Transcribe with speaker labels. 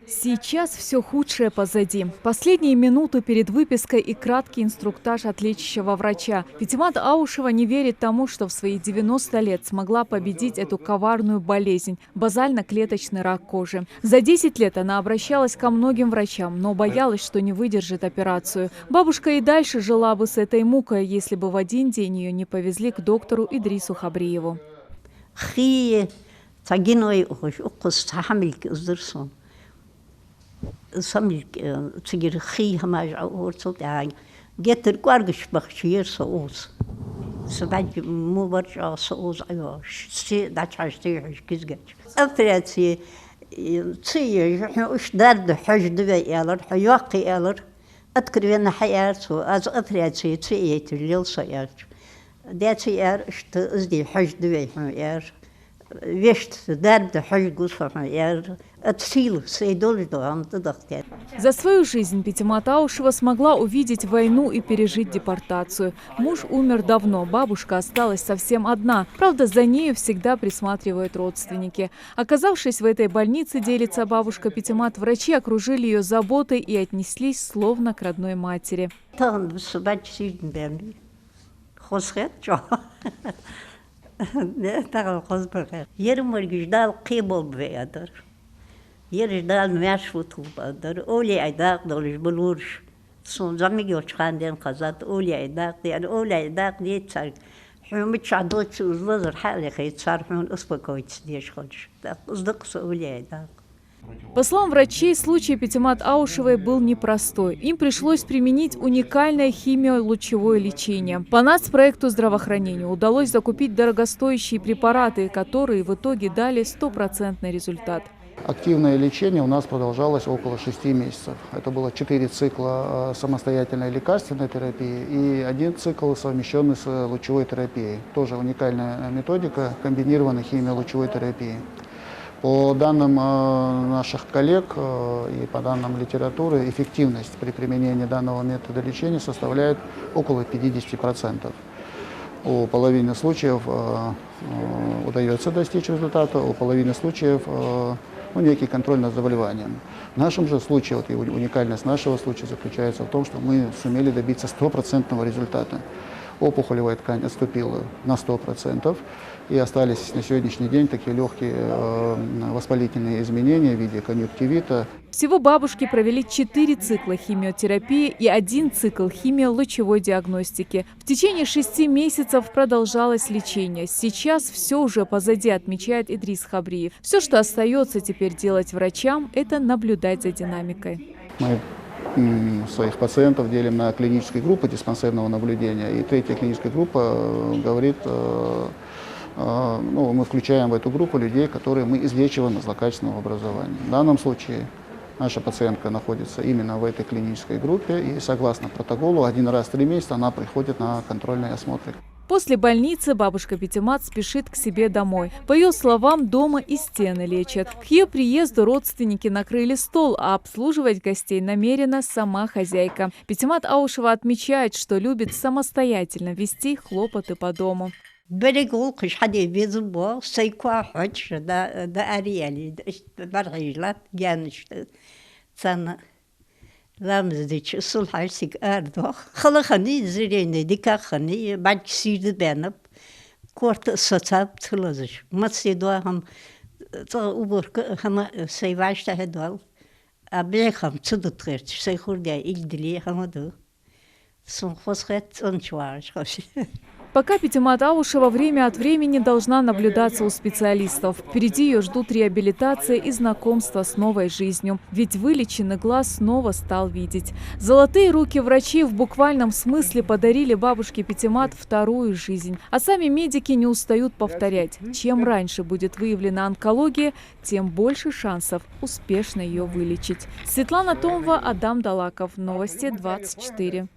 Speaker 1: Сейчас все худшее позади. Последние минуты перед выпиской и краткий инструктаж от лечащего врача. Пятимат Аушева не верит тому, что в свои 90 лет смогла победить эту коварную болезнь – базально-клеточный рак кожи. За 10 лет она обращалась ко многим врачам, но боялась, что не выдержит операцию. Бабушка и дальше жила бы с этой мукой, если бы в один день ее не повезли к доктору Идрису Хабриеву.
Speaker 2: Тигер хи хамаж аурцот ай гетер кваргш бахчир соус сбач мубарч соус айош си дачашти кизгач операции تي وش درد حج دبي يالر حيوقي يالر أذكر بأن حياته از أفريقيا تي تريل صيار داتي يار اشت أزدي حج دبي يار вешт درد حج قصة يار отсил сейдоль до доктор.
Speaker 1: За свою жизнь Пятимат Аушева смогла увидеть войну и пережить депортацию. Муж умер давно, бабушка осталась совсем одна. Правда, за нею всегда присматривают родственники. Оказавшись в этой больнице, делится бабушка Пятимат, врачи окружили ее заботой и отнеслись словно к родной матери.
Speaker 2: Yerjdan meşfutu badır. Öyle aydak doluş bulur. Son zaman göçkenden kazat öyle aydak yani öyle aydak diye çar. Hümit çadıç uzladır hali kayıt sarfın ıspakoyç diye şkolş. Uzdaksa öyle aydak.
Speaker 1: По словам врачей, случай Пятимат Аушевой был непростой. Им пришлось применить уникальное химиолучевое лечение. По нацпроекту здравоохранения удалось закупить дорогостоящие препараты, которые в итоге дали стопроцентный результат.
Speaker 3: Активное лечение у нас продолжалось около 6 месяцев. Это было 4 цикла самостоятельной лекарственной терапии и 1 цикл, совмещенный с лучевой терапией. Тоже уникальная методика комбинированной химиолучевой терапии. По данным наших коллег и по данным литературы, эффективность при применении данного метода лечения составляет около 50%. У половины случаев удается достичь результата, у половины случаев некий контроль над заболеванием. В нашем же случае, и уникальность нашего случая заключается в том, что мы сумели добиться стопроцентного результата. Опухолевая ткань отступила на 100%, и остались на сегодняшний день такие легкие воспалительные изменения в виде конъюнктивита.
Speaker 1: Всего бабушки провели 4 цикла химиотерапии и 1 цикл химиолучевой диагностики. В течение 6 месяцев продолжалось лечение. Сейчас все уже позади, отмечает Идрис Хабриев. Все, что остается теперь делать врачам, это наблюдать за динамикой.
Speaker 3: Мы своих пациентов делим на клинические группы диспансерного наблюдения. И 3-я клиническая группа говорит, мы включаем в эту группу людей, которые мы излечиваем из злокачественного образования. В данном случае наша пациентка находится именно в этой клинической группе, и согласно протоколу 1 раз в 3 месяца она приходит на контрольные осмотры.
Speaker 1: После больницы бабушка Пятимат спешит к себе домой. По ее словам, дома и стены лечат. К ее приезду родственники накрыли стол, а обслуживать гостей намерена сама хозяйка. Пятимат Аушева отмечает, что любит самостоятельно вести хлопоты по дому.
Speaker 2: Рамздич сулхайсик ардох халахани зирени дикахани бачсирд бенап корт сацап тылазыш матседо хам та уборка хама сейвашта хедал абехам цудутрет сейхурга илдили хамаду сон хосхет ончваш хош.
Speaker 1: Пока Пятимат Аушева время от времени должна наблюдаться у специалистов. Впереди ее ждут реабилитация и знакомство с новой жизнью. Ведь вылеченный глаз снова стал видеть. Золотые руки врачей в буквальном смысле подарили бабушке Пятимат вторую жизнь. А сами медики не устают повторять. Чем раньше будет выявлена онкология, тем больше шансов успешно ее вылечить. Светлана Томова, Адам Далаков. Новости 24.